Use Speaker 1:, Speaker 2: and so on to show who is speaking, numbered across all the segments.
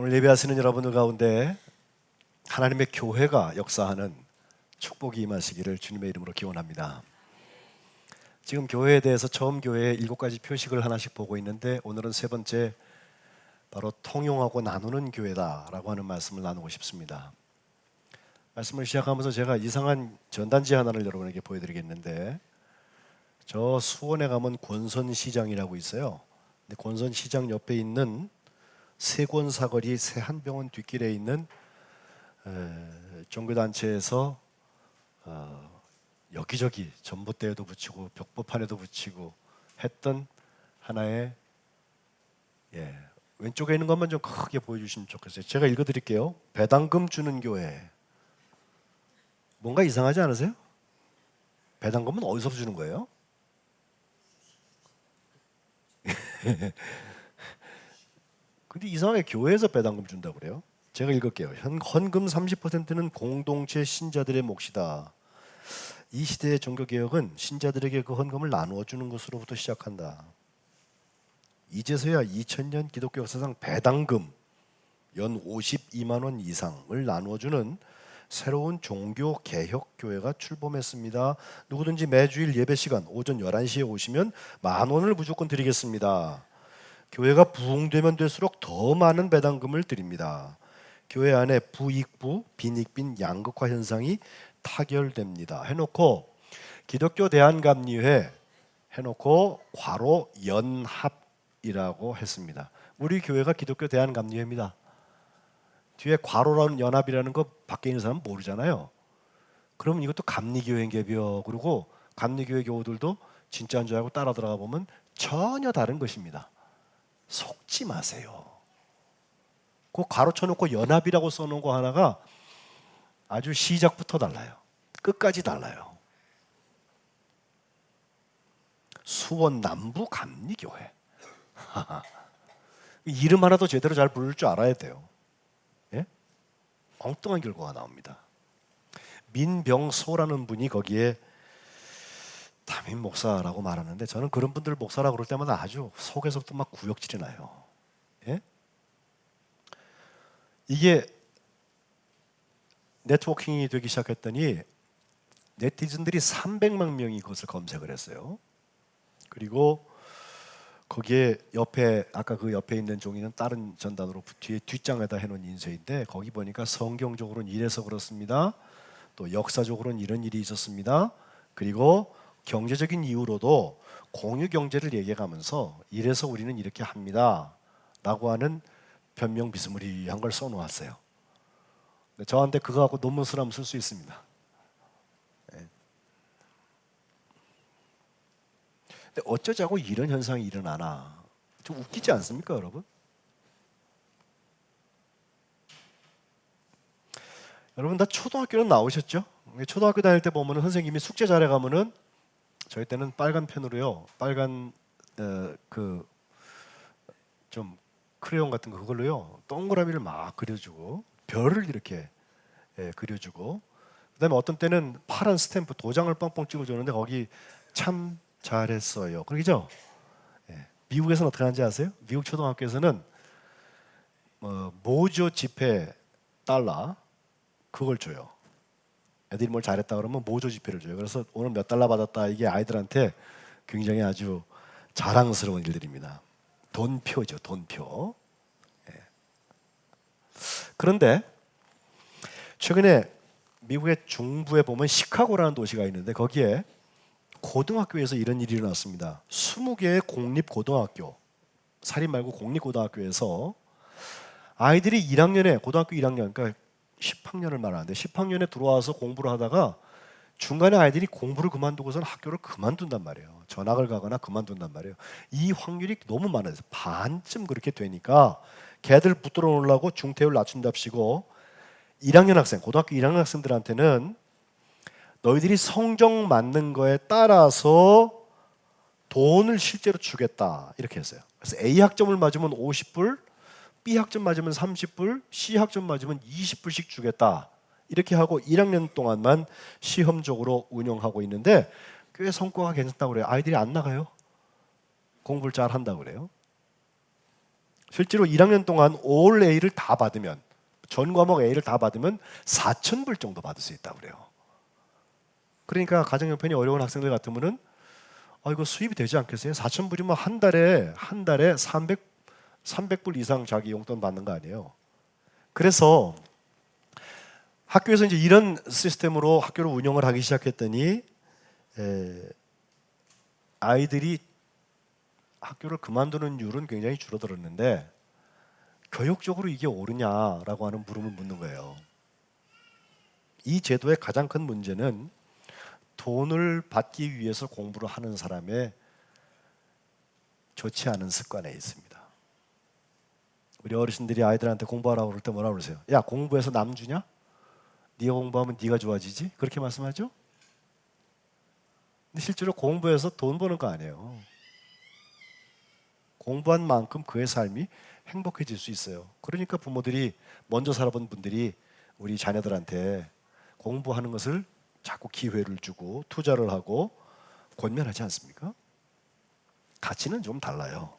Speaker 1: 오늘 예배하시는 여러분들 가운데 하나님의 교회가 역사하는 축복이 임하시기를 주님의 이름으로 기원합니다. 지금 교회에 대해서 처음 교회의 7가지 표식을 하나씩 보고 있는데 오늘은 세 번째, 바로 통용하고 나누는 교회다라고 하는 말씀을 나누고 싶습니다. 말씀을 시작하면서 제가 이상한 전단지 하나를 여러분에게 보여드리겠는데, 저 수원에 가면 권선시장이라고 있어요. 근데 권선시장 옆에 있는 세권사거리 새한병원 뒷길에 있는 종교단체에서 여기저기 전봇대에도 붙이고 벽보판에도 붙이고 했던 하나의, 왼쪽에 있는 것만 좀 크게 보여주시면 좋겠어요. 제가 읽어드릴게요. 배당금 주는 교회. 뭔가 이상하지 않으세요? 배당금은 어디서 주는 거예요? 근데 이상하게 교회에서 배당금 준다고 그래요. 제가 읽을게요. 헌금 30%는 공동체 신자들의 몫이다. 이 시대의 종교개혁은 신자들에게 그 헌금을 나누어 주는 것으로부터 시작한다. 이제서야 2000년 기독교 역사상 배당금 연 52만 원 이상을 나누어주는 새로운 종교개혁교회가 출범했습니다. 누구든지 매주일 예배시간 오전 11시에 오시면 10,000원을 무조건 드리겠습니다. 교회가 부흥되면 될수록 더 많은 배당금을 드립니다. 교회 안에 부익부, 빈익빈 양극화 현상이 타결됩니다. 해놓고 기독교 대한감리회 해놓고 괄호 연합이라고 했습니다. 우리 교회가 기독교 대한감리회입니다. 뒤에 괄호라는 연합이라는 거 밖에 있는 사람은 모르잖아요. 그러면 이것도 감리교회인개벼. 그리고 감리교회 교우들도 진짜인 줄 알고 따라 들어가 보면 전혀 다른 것입니다. 속지 마세요. 그 가로 쳐놓고 연합이라고 써놓은 거 하나가 아주 시작부터 달라요. 끝까지 달라요. 수원 남부 감리교회. 이름 하나도 제대로 잘 부를 줄 알아야 돼요. 예? 엉뚱한 결과가 나옵니다. 민병소라는 분이 거기에 담임 목사라고 말하는데, 저는 그런 분들 목사라고 그럴 때마다 아주 속에서부터 막 구역질이 나요. 예? 이게 네트워킹이 되기 시작했더니 네티즌들이 300만 명이 그것을 검색을 했어요. 그리고 거기에 옆에, 아까 그 옆에 있는 종이는 다른 전단으로 뒤에 뒷장에다 해놓은 인쇄인데, 거기 보니까 성경적으로는 이래서 그렇습니다. 또 역사적으로는 이런 일이 있었습니다. 그리고 경제적인 이유로도 공유 경제를 얘기해가면서 이래서 우리는 이렇게 합니다 라고 하는 변명 비스무리한 걸 써놓았어요. 저한테 그거 갖고 논문 쓰라면 쓸 수 있습니다. 근데 어쩌자고 이런 현상이 일어나나. 좀 웃기지 않습니까, 여러분? 여러분 다 초등학교는 나오셨죠? 초등학교 다닐 때 보면은 선생님이 숙제 잘해 가면은, 저희 때는 빨간 펜으로요, 빨간 그 좀 크레용 같은 거, 그걸로요 동그라미를 막 그려주고 별을 이렇게 그려주고, 그다음에 어떤 때는 파란 스탬프 도장을 뻥뻥 찍어줬는데 거기 참 잘했어요. 그러죠? 미국에서는 어떻게 하는지 아세요? 미국 초등학교에서는 모조 지폐 달러 그걸 줘요. 애들이 뭘 잘했다 그러면 모조 지폐를 줘요. 그래서 오늘 몇 달러 받았다, 이게 아이들한테 굉장히 아주 자랑스러운 일들입니다. 돈표죠, 돈표. 그런데 최근에 미국의 중부에 보면 시카고라는 도시가 있는데, 거기에 고등학교에서 이런 일이 일어났습니다. 20개의 공립고등학교, 사립 말고 공립고등학교에서 아이들이 1학년에, 고등학교 1학년, 그러니까 10학년을 말하는데 10학년에 들어와서 공부를 하다가 중간에 아이들이 공부를 그만두고서는 학교를 그만둔단 말이에요. 전학을 가거나 그만둔단 말이에요. 이 확률이 너무 많아요. 반쯤 그렇게 되니까 걔들 붙들어 놓으려고 중퇴율 낮춘답시고 1학년 학생, 고등학교 1학년 학생들한테는 너희들이 성적 맞는 거에 따라서 돈을 실제로 주겠다, 이렇게 했어요. 그래서 A 학점을 맞으면 50불, B 학점 맞으면 30불, C 학점 맞으면 20불씩 주겠다, 이렇게 하고 1학년 동안만 시험적으로 운영하고 있는데 꽤 성과가 괜찮다고 그래요. 아이들이 안 나가요. 공부를 잘 한다고 그래요. 실제로 1학년 동안 올 A를 다 받으면, 전 과목 A를 다 받으면 4,000불 정도 받을 수 있다고 그래요. 그러니까 가정 형편이 어려운 학생들 같으면은 이거 수입이 되지 않겠어요? 4,000불이면 한 달에 300불 이상 자기 용돈 받는 거 아니에요? 그래서 학교에서 이제 이런 시스템으로 학교를 운영을 하기 시작했더니 아이들이 학교를 그만두는 율은 굉장히 줄어들었는데 교육적으로 이게 옳으냐라고 하는 물음을 묻는 거예요. 이 제도의 가장 큰 문제는 돈을 받기 위해서 공부를 하는 사람의 좋지 않은 습관에 있습니다. 우리 어르신들이 아이들한테 공부하라고 그럴 때 뭐라고 그러세요? 야, 공부해서 남 주냐? 네가 공부하면 네가 좋아지지? 그렇게 말씀하죠? 근데 실제로 공부해서 돈 버는 거 아니에요. 공부한 만큼 그의 삶이 행복해질 수 있어요. 그러니까 부모들이, 먼저 살아본 분들이 우리 자녀들한테 공부하는 것을 자꾸 기회를 주고 투자를 하고 권면하지 않습니까? 가치는 좀 달라요.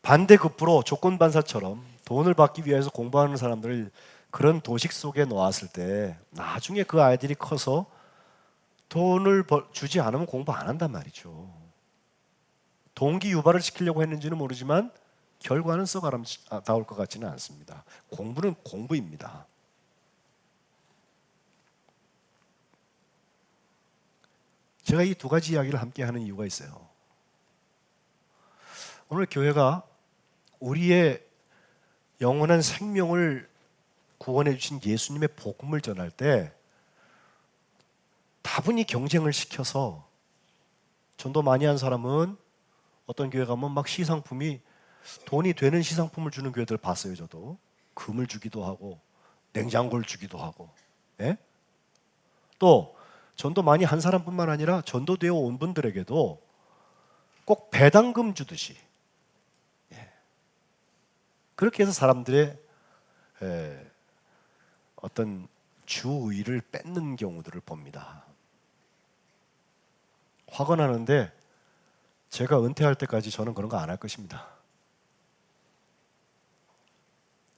Speaker 1: 반대급부로 조건반사처럼 돈을 받기 위해서 공부하는 사람들을 그런 도식 속에 놓았을 때 나중에 그 아이들이 커서 돈을 주지 않으면 공부 안 한단 말이죠. 동기 유발을 시키려고 했는지는 모르지만 결과는 썩아름다울 것 같지는 않습니다. 공부는 공부입니다. 제가 이 두 가지 이야기를 함께 하는 이유가 있어요. 오늘 교회가 우리의 영원한 생명을 구원해 주신 예수님의 복음을 전할 때 다분히 경쟁을 시켜서, 전도 많이 한 사람은 어떤 교회 가면 막 시상품이 돈이 되는 시상품을 주는 교회들 봤어요. 저도 금을 주기도 하고 냉장고를 주기도 하고. 예? 또 전도 많이 한 사람뿐만 아니라 전도되어 온 분들에게도 꼭 배당금 주듯이, 그렇게 해서 사람들의 어떤 주의를 뺏는 경우들을 봅니다. 화가 나는데 제가 은퇴할 때까지 저는 그런 거 안 할 것입니다.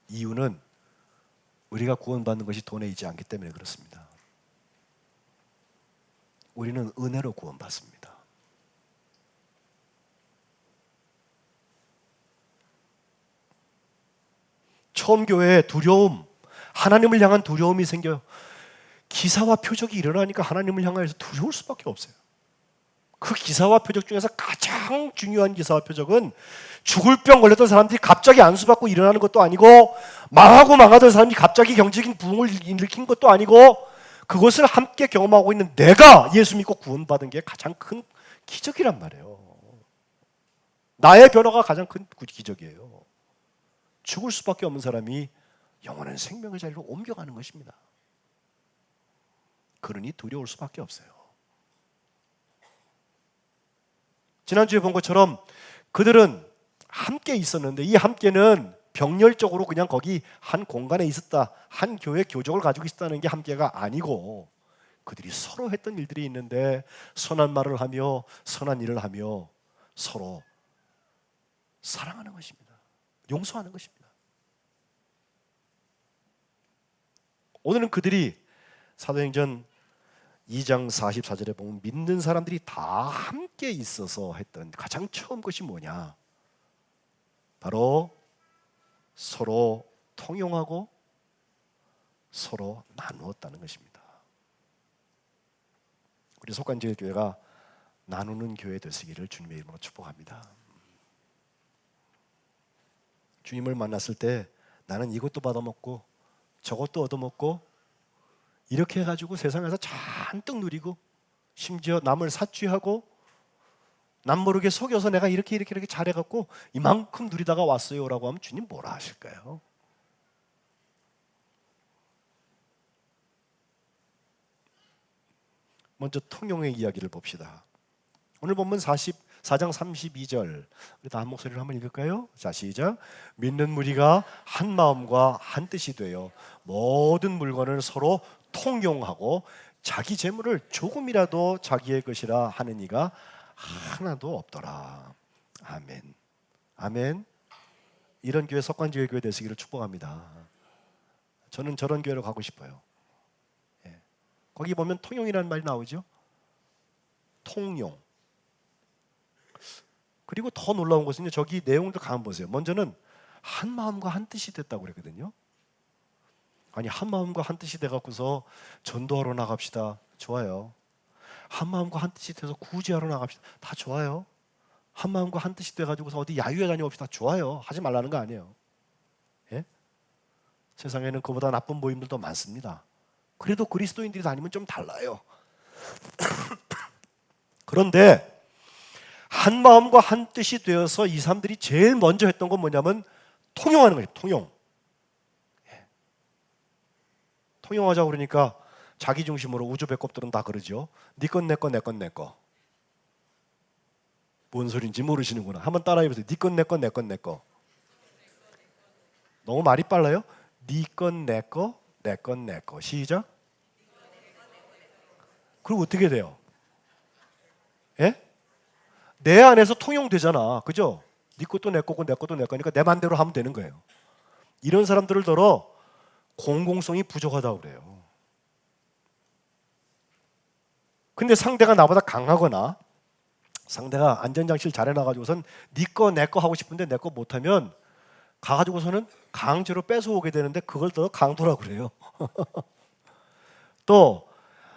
Speaker 1: 이유는 우리가 구원받는 것이 돈에 있지 않기 때문에 그렇습니다. 우리는 은혜로 구원받습니다. 처음 교회에 두려움, 하나님을 향한 두려움이 생겨요. 기사와 표적이 일어나니까 하나님을 향해서 두려울 수밖에 없어요. 그 기사와 표적 중에서 가장 중요한 기사와 표적은 죽을 병 걸렸던 사람들이 갑자기 안수받고 일어나는 것도 아니고, 망하고 망하던 사람이 갑자기 경제적인 부흥을 일으킨 것도 아니고, 그것을 함께 경험하고 있는 내가 예수 믿고 구원받은 게 가장 큰 기적이란 말이에요. 나의 변화가 가장 큰 기적이에요. 죽을 수밖에 없는 사람이 영원한 생명의 자리로 옮겨가는 것입니다. 그러니 두려울 수밖에 없어요. 지난주에 본 것처럼 그들은 함께 있었는데, 이 함께는 병렬적으로 그냥 거기 한 공간에 있었다, 한 교회 교적을 가지고 있었다는 게 함께가 아니고, 그들이 서로 했던 일들이 있는데 선한 말을 하며 선한 일을 하며 서로 사랑하는 것입니다. 용서하는 것입니다. 오늘은 그들이 사도행전 2장 44절에 보면 믿는 사람들이 다 함께 있어서 했던 가장 처음 것이 뭐냐? 바로 서로 통용하고 서로 나누었다는 것입니다. 우리 속간지의 교회가 나누는 교회 되시기를 주님의 이름으로 축복합니다. 주님을 만났을 때 나는 이것도 받아먹고 저것도 얻어먹고 이렇게 해가지고 세상에서 잔뜩 누리고, 심지어 남을 사취하고 남 모르게 속여서 내가 이렇게 잘해갖고 이만큼 누리다가 왔어요 라고 하면 주님 뭐라 하실까요? 먼저 통용의 이야기를 봅시다. 오늘 본문 44장 32절, 우리 다 한 목소리로 한번 읽을까요? 자, 시작. 믿는 무리가 한 마음과 한 뜻이 되어 모든 물건을 서로 통용하고 자기 재물을 조금이라도 자기의 것이라 하는 이가 하나도 없더라. 아멘. 아멘. 이런 교회 석관지회 교회 되시기를 축복합니다. 저는 저런 교회로 가고 싶어요. 예. 거기 보면 통용이라는 말이 나오죠. 통용. 그리고 더 놀라운 것은 저기 내용들 가만 보세요. 먼저는 한 마음과 한 뜻이 됐다고 그랬거든요. 아니 한 마음과 한 뜻이 돼갖고서 전도하러 나갑시다. 좋아요. 한 마음과 한 뜻이 돼서 구제하러 나갑시다. 다 좋아요. 한 마음과 한 뜻이 돼가지고서 어디 야유회 다녀옵시다. 좋아요. 하지 말라는 거 아니에요. 예? 세상에는 그보다 나쁜 모임들도 많습니다. 그래도 그리스도인들이 다니면 좀 달라요. 그런데 한 마음과 한 뜻이 되어서 이 사람들이 제일 먼저 했던 건 뭐냐면 통용하는 거예요. 통용. 예. 통용하자고 그러니까 자기 중심으로 우주 배꼽들은 다 그러죠. 네 건 내 건 내 건 내 거. 뭔 소린지 모르시는구나. 한번 따라해보세요. 네 건 내 건 내 건 내 거. 너무 말이 빨라요? 네 건 내 거, 내 건 내 거. 시작. 그리고 어떻게 돼요? 예? 내 안에서 통용되잖아. 그죠? 네 것도 내 거고 내 것도 내 거니까 내 맘대로 하면 되는 거예요. 이런 사람들을 들어 공공성이 부족하다고 그래요. 근데 상대가 나보다 강하거나 상대가 안전장치를 잘 해놔가지고선 네 거 내 거 하고 싶은데 내 거 못하면 가가지고서는 강제로 뺏어오게 되는데 그걸 더 강도라고 그래요. 또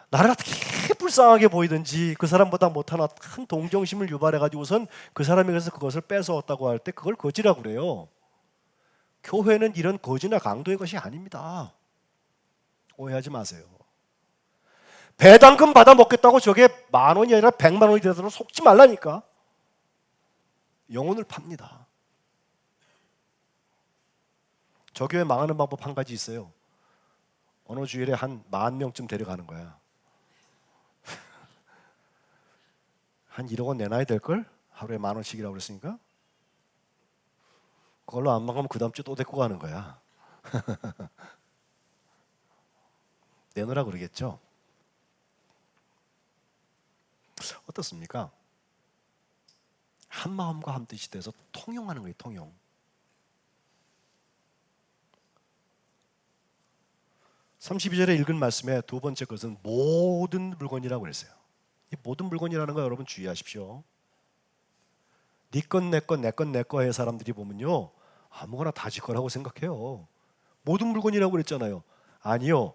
Speaker 1: 나를 어떻게 불쌍하게 보이든지 그 사람보다 못하나 큰 동정심을 유발해가지고선 그 사람에게서 그것을 뺏어왔다고 할 때 그걸 거지라고 그래요. 교회는 이런 거지나 강도의 것이 아닙니다. 오해하지 마세요. 배당금 받아 먹겠다고 저게 10,000원이 아니라 100만 원이 되도록 속지 말라니까. 영혼을 팝니다. 저 교회 망하는 방법 한 가지 있어요. 어느 주일에 한 10,000명쯤 데려가는 거야. 한 1억 원 내놔야 될걸? 하루에 10,000원씩이라고 그랬으니까. 그걸로 안 망하면 그 다음 주 또 데리고 가는 거야. 내놓으라 그러겠죠. 어떻습니까? 한 마음과 한 뜻이 돼서 통용하는 거예요. 통용. (32절에) 읽은 말씀의 두 번째 것은 모든 물건이라고 그랬어요. 이 모든 물건이라는 거 여러분 주의하십시오. 네 건 내 건 내 건 내 거의 사람들이 보면요 아무거나 다 지 거라고 생각해요. 모든 물건이라고 그랬잖아요. 아니요.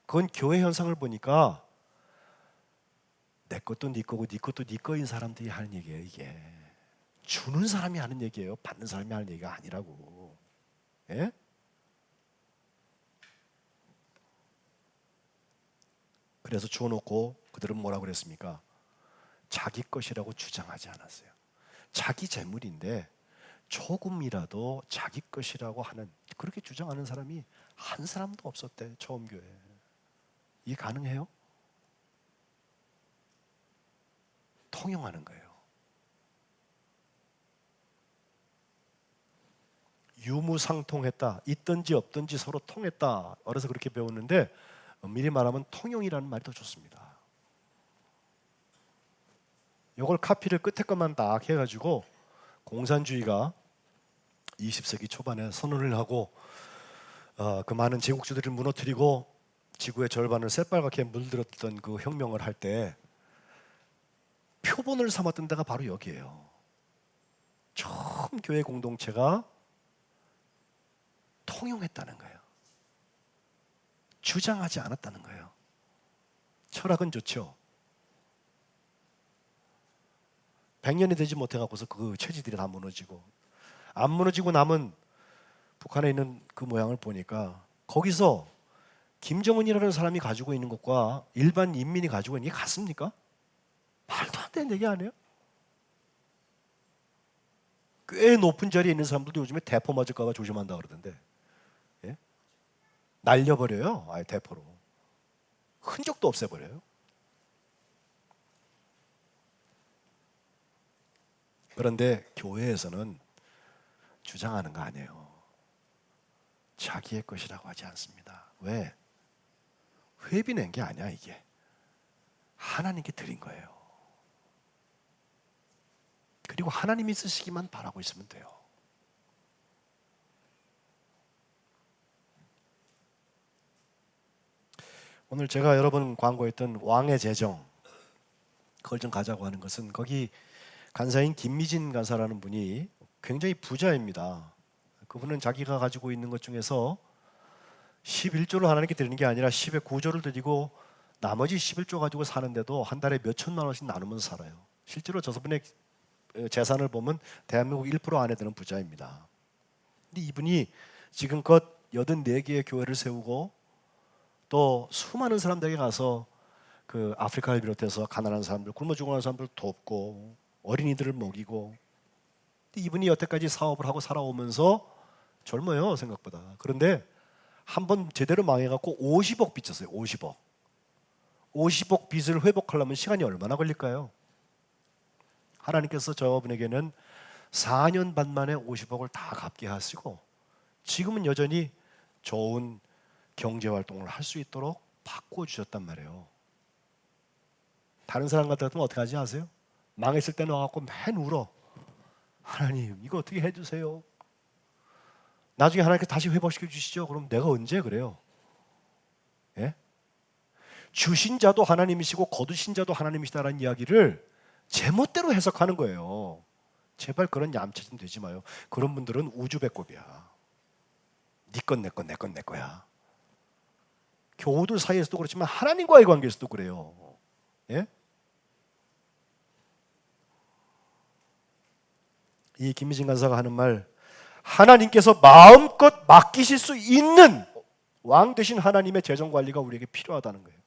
Speaker 1: 그건 교회 현상을 보니까 내 것도 네 거고 네 것도 네 거인 사람들이 하는 얘기예요. 이게 주는 사람이 하는 얘기예요. 받는 사람이 하는 얘기가 아니라고. 예? 그래서 주워놓고 그들은 뭐라고 그랬습니까? 자기 것이라고 주장하지 않았어요. 자기 재물인데 조금이라도 자기 것이라고 하는 그렇게 주장하는 사람이 한 사람도 없었대. 처음 교회. 이게 가능해요? 통용하는 거예요. 유무상통했다. 있든지 없든지 서로 통했다. 어려서 그렇게 배웠는데 미리 말하면 통용이라는 말이 더 좋습니다. 이걸 카피를 끝에 것만 딱 해가지고 공산주의가 20세기 초반에 선언을 하고 그 많은 제국주들을 무너뜨리고 지구의 절반을 새빨갛게 물들었던 그 혁명을 할 때 표본을 삼았던 데가 바로 여기예요. 처음 교회 공동체가 통용했다는 거예요. 주장하지 않았다는 거예요. 철학은 좋죠. 100년이 되지 못해갖고서 그 체지들이 다 무너지고 안 무너지고 남은 북한에 있는 그 모양을 보니까 거기서 김정은이라는 사람이 가지고 있는 것과 일반 인민이 가지고 있는 게 같습니까? 말도 안 되는 얘기 아니에요? 꽤 높은 자리에 있는 사람들도 요즘에 대포 맞을까 봐 조심한다 그러던데 예? 날려버려요. 아예 대포로. 흔적도 없애버려요. 그런데 교회에서는 주장하는 거 아니에요. 자기의 것이라고 하지 않습니다. 왜? 회비 낸 게 아니야 이게. 하나님께 드린 거예요. 그리고 그리고 하나님이 쓰시기만 바라고 있으면 돼요. 오늘 제가 여러분 광고했던 왕의 재정, 그걸 좀 가자고 하는 것은, 거기 간사인 김미진 간사라는 분이 굉장히 부자입니다. 그분은 자기가 가지고 있는 것 중에서 11조를 하나님께 드리는 게 아니라 10의 9조를 드리고 나머지 11조 가지고 사는데도 한 달에 몇 천만 원씩 나누면서 살아요. 실제로 저분의 재산을 보면 대한민국 1% 안에 드는 부자입니다. 근데 이분이 지금껏 84개의 교회를 세우고 또 수많은 사람들에게 가서 그 아프리카를 비롯해서 가난한 사람들, 굶어 죽어가는 사람들 돕고 어린이들을 먹이고, 이분이 여태까지 사업을 하고 살아오면서 젊어요, 생각보다. 그런데 한번 제대로 망해갖고 50억 빚졌어요. 50억 빚을 회복하려면 시간이 얼마나 걸릴까요? 하나님께서 저분에게는 4년 반 만에 50억을 다 갚게 하시고 지금은 여전히 좋은 경제활동을 할 수 있도록 바꿔주셨단 말이에요. 다른 사람 같으면 어떻게 하지 아세요? 망했을 때는 와갖고 맨 울어. 하나님 이거 어떻게 해주세요. 나중에 하나님께서 다시 회복시켜 주시죠. 그럼 내가 언제 그래요? 예? 주신 자도 하나님이시고 거두신 자도 하나님이시다라는 이야기를 제멋대로 해석하는 거예요. 제발 그런 얌체좀 되지 마요. 그런 분들은 우주 배꼽이야. 네 건 내 건 내 건 내 거야. 교우들 사이에서도 그렇지만 하나님과의 관계에서도 그래요. 예? 이 김미진 간사가 하는 말, 하나님께서 마음껏 맡기실 수 있는 왕 되신 하나님의 재정 관리가 우리에게 필요하다는 거예요.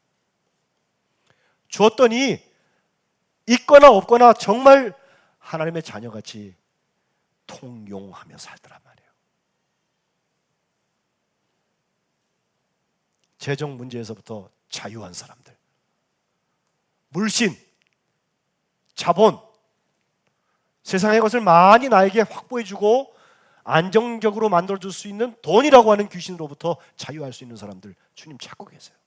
Speaker 1: 주었더니 있거나 없거나 정말 하나님의 자녀같이 통용하며 살더란 말이에요. 재정 문제에서부터 자유한 사람들, 물신, 자본, 세상의 것을 많이 나에게 확보해주고 안정적으로 만들어줄 수 있는 돈이라고 하는 귀신으로부터 자유할 수 있는 사람들, 주님 찾고 계세요.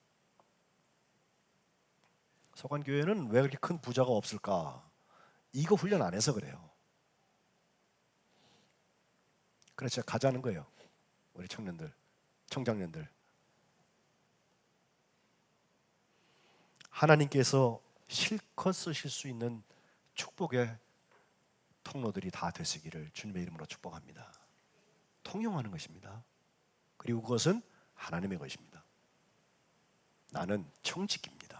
Speaker 1: 서관교회는 왜 그렇게 큰 부자가 없을까? 이거 훈련 안 해서 그래요. 그래서 제가 가자는 거예요. 우리 청년들, 청장년들. 하나님께서 실컷 쓰실 수 있는 축복의 통로들이 다 되시기를 주님의 이름으로 축복합니다. 통용하는 것입니다. 그리고 그것은 하나님의 것입니다. 나는 청지기입니다.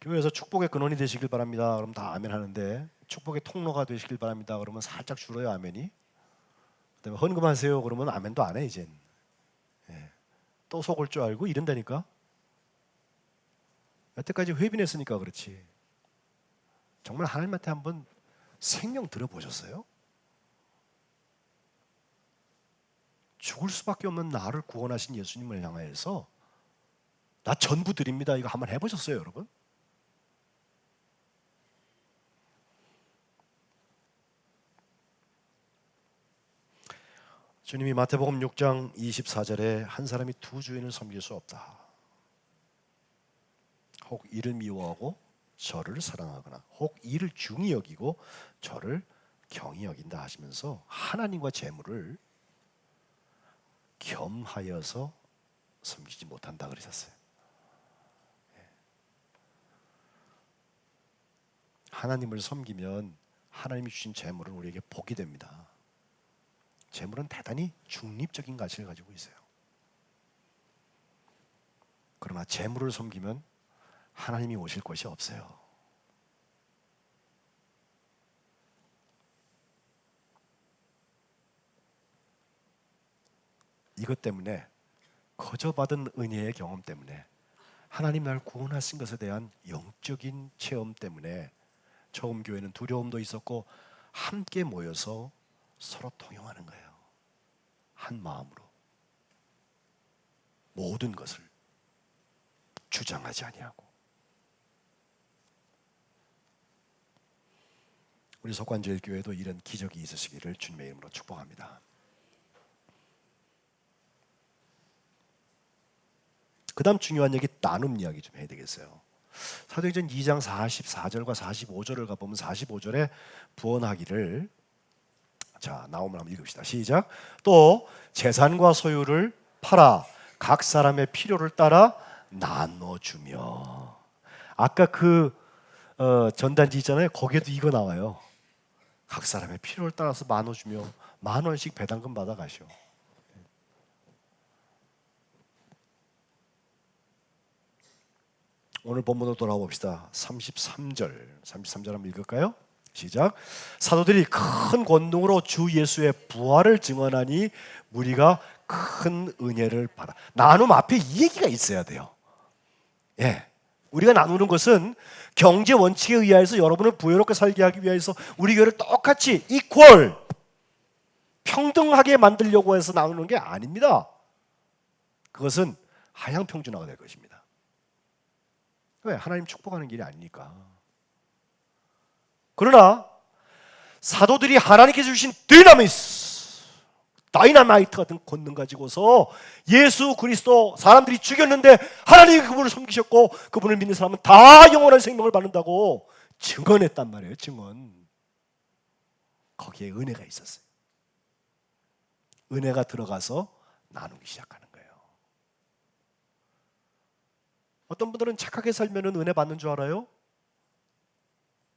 Speaker 1: 교회에서 축복의 근원이 되시길 바랍니다. 그럼 다 아멘 하는데, 축복의 통로가 되시길 바랍니다. 그러면 살짝 줄어요, 아멘이. 그다음에 헌금하세요. 그러면 아멘도 안 해, 이젠. 예. 또 속을 줄 알고 이런다니까. 여태까지 회빈했으니까 그렇지. 정말 하나님한테 한번 생명 들어보셨어요? 죽을 수밖에 없는 나를 구원하신 예수님을 향하여서 나 전부 드립니다. 이거 한번 해보셨어요, 여러분? 주님이 마태복음 6장 24절에 한 사람이 두 주인을 섬길 수 없다. 혹 이를 미워하고 저를 사랑하거나 혹 이를 중히 여기고 저를 경히 여긴다 하시면서 하나님과 재물을 겸하여서 섬기지 못한다 그러셨어요. 하나님을 섬기면 하나님이 주신 재물은 우리에게 복이 됩니다. 재물은 대단히 중립적인 가치를 가지고 있어요. 그러나 재물을 섬기면 하나님이 오실 것이 없어요. 이것 때문에, 거저 받은 은혜의 경험 때문에, 하나님 날 구원하신 것에 대한 영적인 체험 때문에 처음 교회는 두려움도 있었고 함께 모여서 서로 통용하는 거예요. 한 마음으로 모든 것을 주장하지 아니하고. 우리 석관제일교회도 이런 기적이 있으시기를 주님의 이름으로 축복합니다. 그 다음 중요한 얘기, 나눔 이야기 좀 해야 되겠어요. 사도행전 2장 44절과 45절을 가보면 45절에 부언하기를, 자 나오면 한번 읽읍시다. 시작. 또 재산과 소유를 팔아 각 사람의 필요를 따라 나눠주며. 아까 그 전단지 있잖아요. 거기에도 이거 나와요. 각 사람의 필요를 따라서 나눠주며 10,000원씩 배당금 받아가시오. 오늘 본문으로 돌아봅시다. 33절 한번 읽을까요? 시작. 사도들이 큰 권능으로 주 예수의 부활을 증언하니 무리가 큰 은혜를 받아. 나눔 앞에 이 얘기가 있어야 돼요. 예, 우리가 나누는 것은 경제 원칙에 의해서 여러분을 부유롭게 살게 하기 위해서 우리 교회를 똑같이 이퀄 평등하게 만들려고 해서 나누는 게 아닙니다. 그것은 하향평준화가 될 것입니다. 왜? 하나님 축복하는 길이 아니니까. 그러나 사도들이 하나님께서 주신 다이나마이트 같은 권능 가지고서 예수 그리스도 사람들이 죽였는데 하나님이 그분을 섬기셨고 그분을 믿는 사람은 다 영원한 생명을 받는다고 증언했단 말이에요. 증언. 거기에 은혜가 있었어요. 은혜가 들어가서 나누기 시작하는 거예요. 어떤 분들은 착하게 살면 은혜 받는 줄 알아요?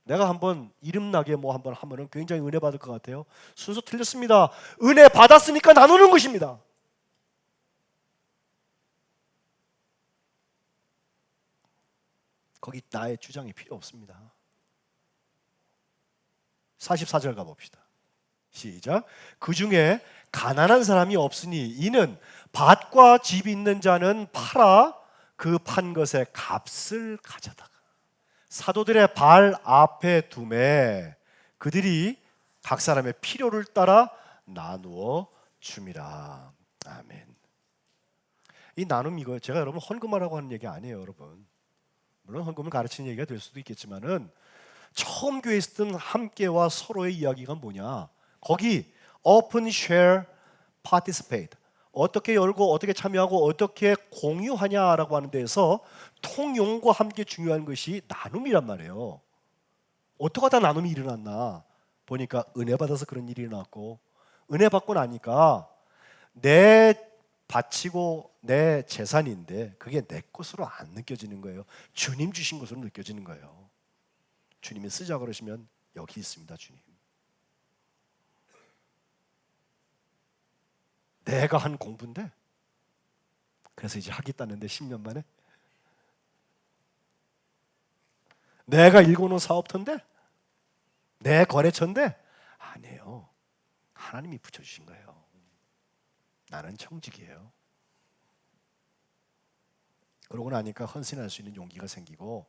Speaker 1: 내가 한번 이름나게 뭐 한번 하면은 굉장히 은혜 받을 것 같아요. 순서 틀렸습니다. 은혜 받았으니까 나누는 것입니다. 거기 나의 주장이 필요 없습니다. 44절 가봅시다. 시작. 그 중에 가난한 사람이 없으니 이는 밭과 집 있는 자는 팔아 그 판 것의 값을 가져다가 사도들의 발 앞에 두매 그들이 각 사람의 필요를 따라 나누어 줌이라. 아멘. 이 나눔 이거 제가 여러분 헌금하라고 하는 얘기 아니에요, 여러분. 물론 헌금을 가르치는 얘기가 될 수도 있겠지만은 처음 교회에 있었던 함께와 서로의 이야기가 뭐냐? 거기 open, share, participate. 어떻게 열고 어떻게 참여하고 어떻게 공유하냐라고 하는 데에서 통용과 함께 중요한 것이 나눔이란 말이에요. 어떻게 하다 나눔이 일어났나 보니까 은혜 받아서 그런 일이 일어났고 은혜 받고 나니까 내 바치고 내 재산인데 그게 내 것으로 안 느껴지는 거예요. 주님 주신 것으로 느껴지는 거예요. 주님이 쓰자 그러시면 여기 있습니다. 주님. 내가 한 공부인데 그래서 이제 하겠다는데 10년 만에 내가 읽어놓은 사업터인데 내 거래처인데 아니에요. 하나님이 붙여주신 거예요. 나는 청직이에요. 그러고 나니까 헌신할 수 있는 용기가 생기고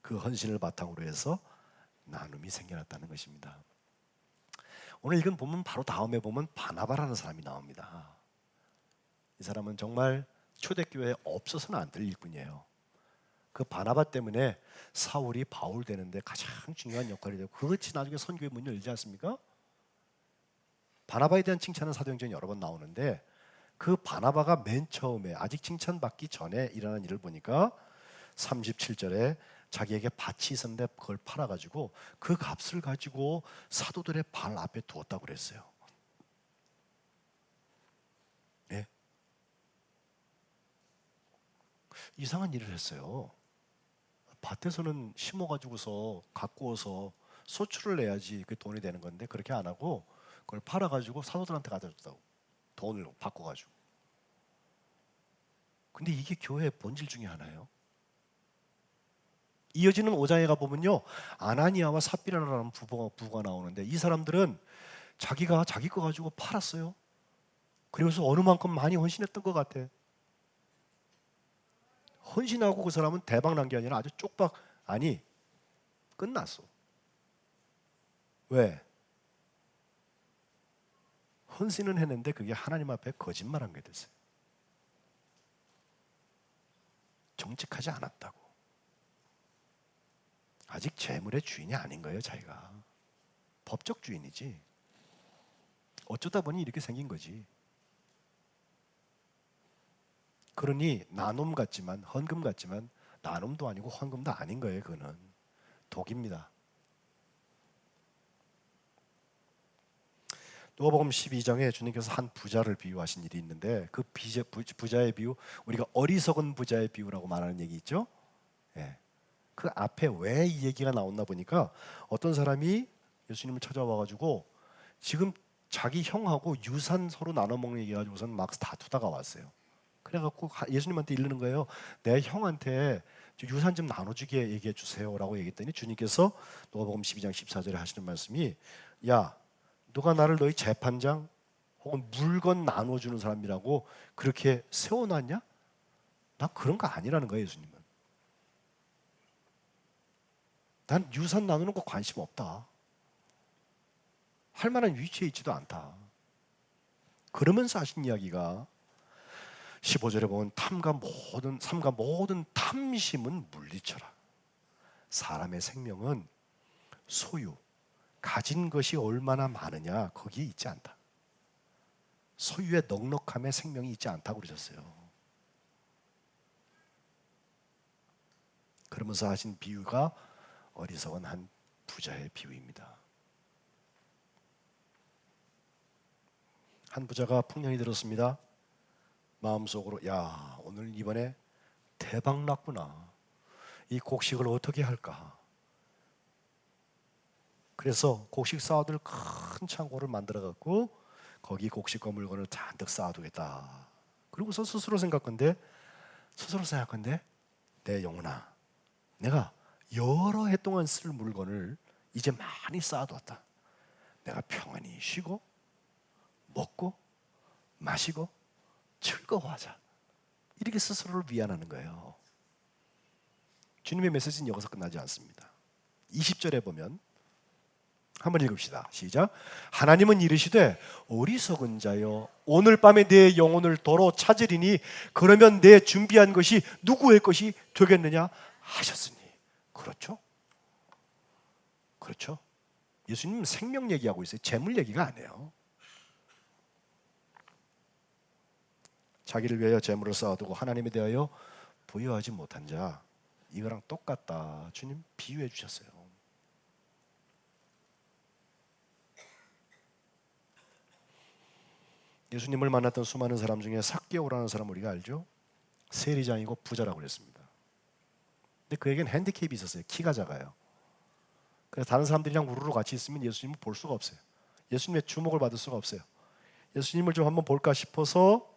Speaker 1: 그 헌신을 바탕으로 해서 나눔이 생겨났다는 것입니다. 오늘 읽은 본문 바로 다음에 보면 바나바라는 사람이 나옵니다. 이 사람은 정말 초대교회에 없어서는 안 될 일꾼이에요. 그 바나바 때문에 사울이 바울 되는데 가장 중요한 역할이 되고 그것이 나중에 선교의 문을 열지 않습니까? 바나바에 대한 칭찬은 사도행전에 여러 번 나오는데 그 바나바가 맨 처음에 아직 칭찬받기 전에 일어난 일을 보니까 37절에 자기에게 밭이 있었는데 그걸 팔아가지고 그 값을 가지고 사도들의 발 앞에 두었다고 그랬어요. 네? 이상한 일을 했어요. 밭에서는 심어가지고서 가꾸어서 소출을 내야지 그 돈이 되는 건데 그렇게 안 하고 그걸 팔아가지고 사도들한테 갖다 줬다고. 돈을 바꿔가지고. 근데 이게 교회의 본질 중에 하나예요. 이어지는 5장에 가보면요 아나니아와 삽비라라는 부부가 나오는데 이 사람들은 자기가 자기 거 가지고 팔았어요. 그래서 어느 만큼 많이 헌신했던 것 같아. 헌신하고 그 사람은 대박 난 게 아니라 아주 쪽박 아니 끝났어. 왜? 헌신은 했는데 그게 하나님 앞에 거짓말한 게 됐어요. 정직하지 않았다고. 아직 재물의 주인이 아닌 거예요, 자기가. 법적 주인이지. 어쩌다 보니 이렇게 생긴 거지. 그러니 나눔 같지만 헌금 같지만 나눔도 아니고 헌금도 아닌 거예요. 그거는 독입니다. 누가복음 12장에 주님께서 한 부자를 비유하신 일이 있는데 그 부자의 비유, 우리가 어리석은 부자의 비유라고 말하는 얘기 있죠. 예. 그 앞에 왜 이 얘기가 나왔나 보니까 어떤 사람이 예수님을 찾아와가지고 지금 자기 형하고 유산 서로 나눠 먹는 얘기 가지고선 막 다투다가 왔어요. 그래갖고 예수님한테 이르는 거예요. 내 형한테 유산 좀 나눠주게 얘기해 주세요라고 얘기했더니 주님께서 누가복음 12장 14절에 하시는 말씀이, 야, 누가 나를 너희 재판장 혹은 물건 나눠주는 사람이라고 그렇게 세워놨냐? 난 그런 거 아니라는 거예요. 예수님은. 난 유산 나누는 거 관심 없다. 할 만한 위치에 있지도 않다. 그러면서 하신 이야기가 15절에 보면 삼가 모든 탐심은 물리쳐라. 사람의 생명은 소유, 가진 것이 얼마나 많으냐 거기에 있지 않다. 소유의 넉넉함에 생명이 있지 않다고 그러셨어요. 그러면서 하신 비유가 어리석은 한 부자의 비유입니다. 한 부자가 풍년이 들었습니다. 마음속으로, 야, 오늘 이번에 대박 났구나. 이 곡식을 어떻게 할까? 그래서 곡식 쌓아둘 큰 창고를 만들어 갖고 거기 곡식과 물건을 잔뜩 쌓아두겠다. 그리고서 스스로 생각한데 내 영혼아, 내가 여러 해 동안 쓸 물건을 이제 많이 쌓아두었다. 내가 평안히 쉬고 먹고 마시고 즐거워하자. 이렇게 스스로를 위안하는 거예요. 주님의 메시지는 여기서 끝나지 않습니다. 20절에 보면 한번 읽읍시다. 시작. 하나님은 이르시되 어리석은 자여, 오늘 밤에 내 영혼을 도로 찾으리니 그러면 내 준비한 것이 누구의 것이 되겠느냐 하셨으니. 그렇죠? 그렇죠? 예수님은 생명 얘기하고 있어요. 재물 얘기가 아니에요. 자기를 위하여 재물을 쌓아두고 하나님에 대하여 부여하지 못한 자, 이거랑 똑같다. 주님 비유해 주셨어요. 예수님을 만났던 수많은 사람 중에 삭개오라는 사람 우리가 알죠? 세리장이고 부자라고 그랬습니다. 근데 그에겐 핸디캡이 있었어요. 키가 작아요. 그래서 다른 사람들이랑 우르르 같이 있으면 예수님을 볼 수가 없어요. 예수님의 주목을 받을 수가 없어요. 예수님을 좀 한번 볼까 싶어서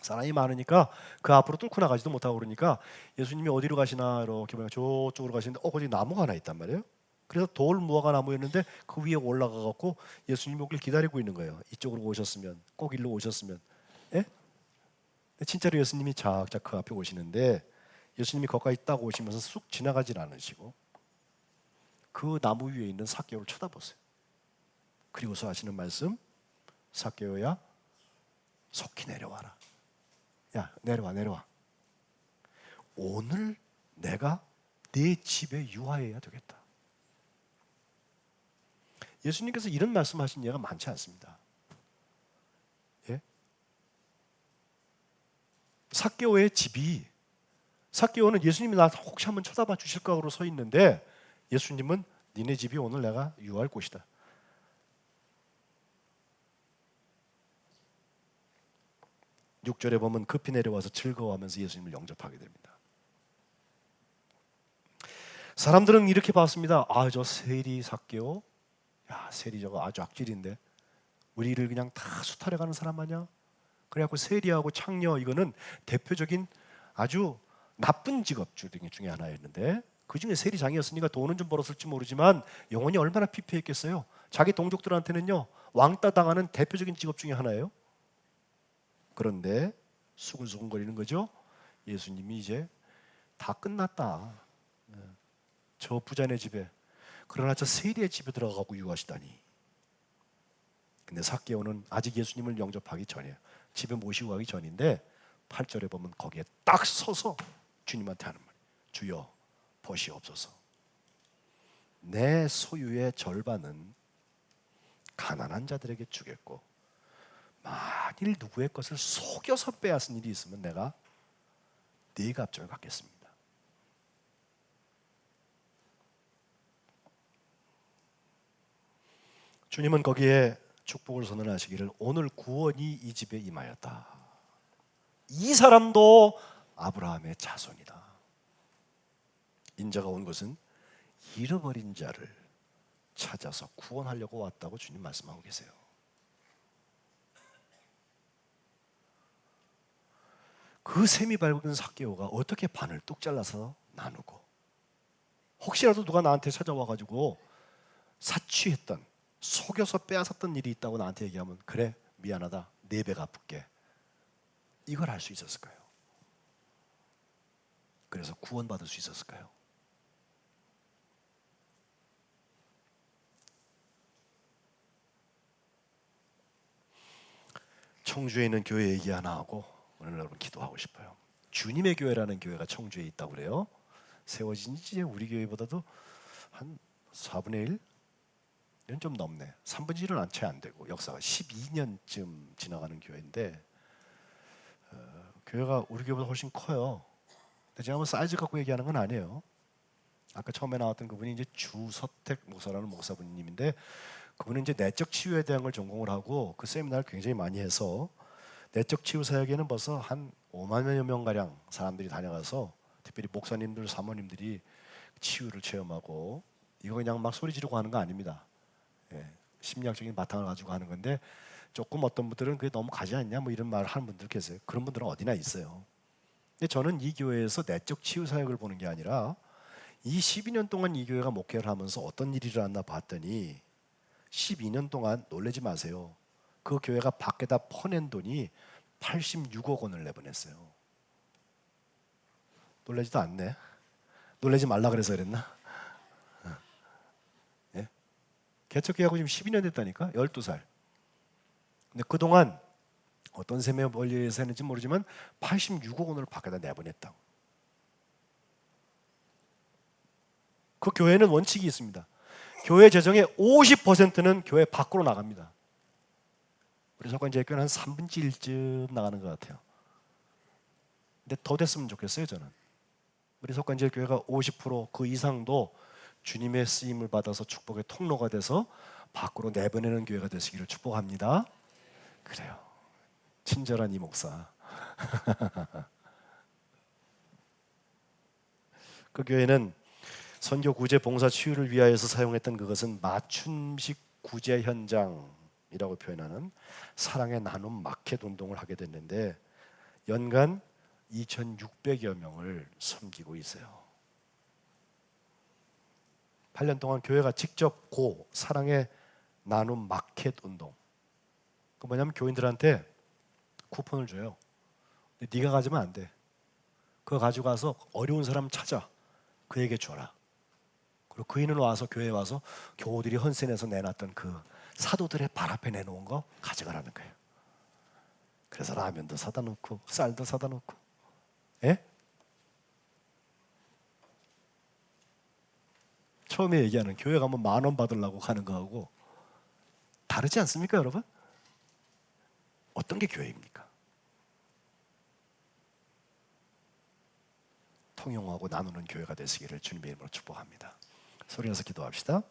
Speaker 1: 사람이 많으니까 그 앞으로 뚫고 나가지도 못하고 그러니까 예수님이 어디로 가시나 이렇게 보면 저쪽으로 가시는데 거기 나무가 하나 있단 말이에요. 그래서 돌 무화과 나무였는데 그 위에 올라가 갖고 예수님 오길 기다리고 있는 거예요. 이쪽으로 오셨으면, 꼭 일로 오셨으면. 예? 진짜로 예수님이 작작 그 앞에 오시는데 예수님이 거기까지 딱 오시면서 쑥 지나가질 않으시고 그 나무 위에 있는 삭개오를 쳐다보세요. 그리고서 하시는 말씀, 삭개오야 속히 내려와라. 야, 내려와. 오늘 내가 네 집에 유하여야 되겠다. 예수님께서 이런 말씀하신 예가 많지 않습니다. 예? 삭개오의 집이, 삭개오는 예수님이 나 혹시 한번 쳐다봐 주실까 하고 서 있는데 예수님은 니네 집이 오늘 내가 유할 곳이다. 육 절에 보면 급히 내려와서 즐거워하면서 예수님을 영접하게 됩니다. 사람들은 이렇게 봤습니다. 아, 저 세리 삭개오, 야, 세리 저거 아주 악질인데 우리를 그냥 다 수탈해가는 사람 아니야? 그래갖고 세리하고 창녀, 이거는 대표적인 아주 나쁜 직업 중에 하나였는데 그 중에 세리장이었으니까 돈은 좀 벌었을지 모르지만 영혼이 얼마나 피폐했겠어요. 자기 동족들한테는요 왕따 당하는 대표적인 직업 중에 하나예요. 그런데 수근수근거리는 거죠. 예수님이 이제 다 끝났다. 저 부자네 집에, 그러나 저 세리의 집에 들어가고 유하시다니. 근데 삭개오는 아직 예수님을 영접하기 전이에요. 집에 모시고 가기 전인데 8절에 보면 거기에 딱 서서 주님한테 하는 말, 주여 보시옵소서. 내 소유의 절반은 가난한 자들에게 주겠고 만일 누구의 것을 속여서 빼앗은 일이 있으면 내가 네 값을 갚겠습니다. 주님은 거기에 축복을 선언하시기를 오늘 구원이 이 집에 임하였다. 이 사람도 아브라함의 자손이다. 인자가 온 것은 잃어버린 자를 찾아서 구원하려고 왔다고 주님 말씀하고 계세요. 그 셈이 밟은 삭개오가 어떻게 반을 뚝 잘라서 나누고, 혹시라도 누가 나한테 찾아와가지고 사취했던, 속여서 빼앗았던 일이 있다고 나한테 얘기하면 그래 미안하다 4배 갚을게, 이걸 할 수 있었을까요? 그래서 구원받을 수 있었을까요? 청주에 있는 교회 얘기 하나 하고 오늘 여러분 기도하고 싶어요. 주님의 교회라는 교회가 청주에 있다고 그래요. 세워진 지 우리 교회보다도 한 4분의 1? 이건 좀 넘네. 3분의 1은 채 안 되고 역사가 12년쯤 지나가는 교회인데 교회가 우리 교회보다 훨씬 커요. 근데 제가 뭐 사이즈 갖고 얘기하는 건 아니에요. 아까 처음에 나왔던 그분이 이제 주서택 목사라는 목사분님인데 그분은 이제 내적 치유에 대한 걸 전공을 하고 그 세미나를 굉장히 많이 해서 내적 치유 사역에는 벌써 한 5만여 명 가량 사람들이 다녀가서 특별히 목사님들, 사모님들이 치유를 체험하고, 이거 그냥 막 소리 지르고 하는 거 아닙니다. 예, 심리학적인 바탕을 가지고 하는 건데 조금 어떤 분들은 그게 너무 가지 않냐 뭐 이런 말을 하는 분들 계세요. 그런 분들은 어디나 있어요. 근데 저는 이 교회에서 내적 치유 사역을 보는 게 아니라 이 12년 동안 이 교회가 목회를 하면서 어떤 일이 일어났나 봤더니 12년 동안 놀라지 마세요. 그 교회가 밖에다 퍼낸 돈이 86억 원을 내보냈어요. 놀라지도 않네. 놀라지 말라 그래서 그랬나? 예? 개척계약하고 지금 12년 됐다니까? 12살. 근데 그동안 어떤 셈에 원리에서 했는지 모르지만 86억 원을 밖에다 내보냈다고. 그 교회는 원칙이 있습니다. 교회 재정의 50%는 교회 밖으로 나갑니다. 우리 석관제일교회는 한 3분의 1쯤 나가는 것 같아요. 근데 더 됐으면 좋겠어요, 저는. 우리 석관제일교회가 50%그 이상도 주님의 쓰임을 받아서 축복의 통로가 돼서 밖으로 내보내는 교회가 되시기를 축복합니다. 그래요. 친절한 이 목사. 그 교회는 선교 구제 봉사 치유를 위하여서 사용했던 그것은 맞춤식 구제 현장이라고 표현하는 사랑의 나눔 마켓 운동을 하게 됐는데 연간 2,600여 명을 섬기고 있어요. 8년 동안 교회가 직접 사랑의 나눔 마켓 운동. 그 뭐냐면 교인들한테 쿠폰을 줘요. 근데 네가 가지면 안 돼. 그거 가지고 가서 어려운 사람 찾아. 그에게 줘라. 그리고 그이는 와서 교회에 와서 교우들이 헌센에서 내놨던 그 사도들의 발 앞에 내놓은 거 가져가라는 거예요. 그래서 라면도 사다 놓고 쌀도 사다 놓고. 예? 처음에 얘기하는 교회 가면 10,000원 받으려고 가는 거하고 다르지 않습니까, 여러분? 어떤 게 교회입니까? 통용하고 나누는 교회가 되시기를 주님의 이름으로 축복합니다. 소리내서 기도합시다.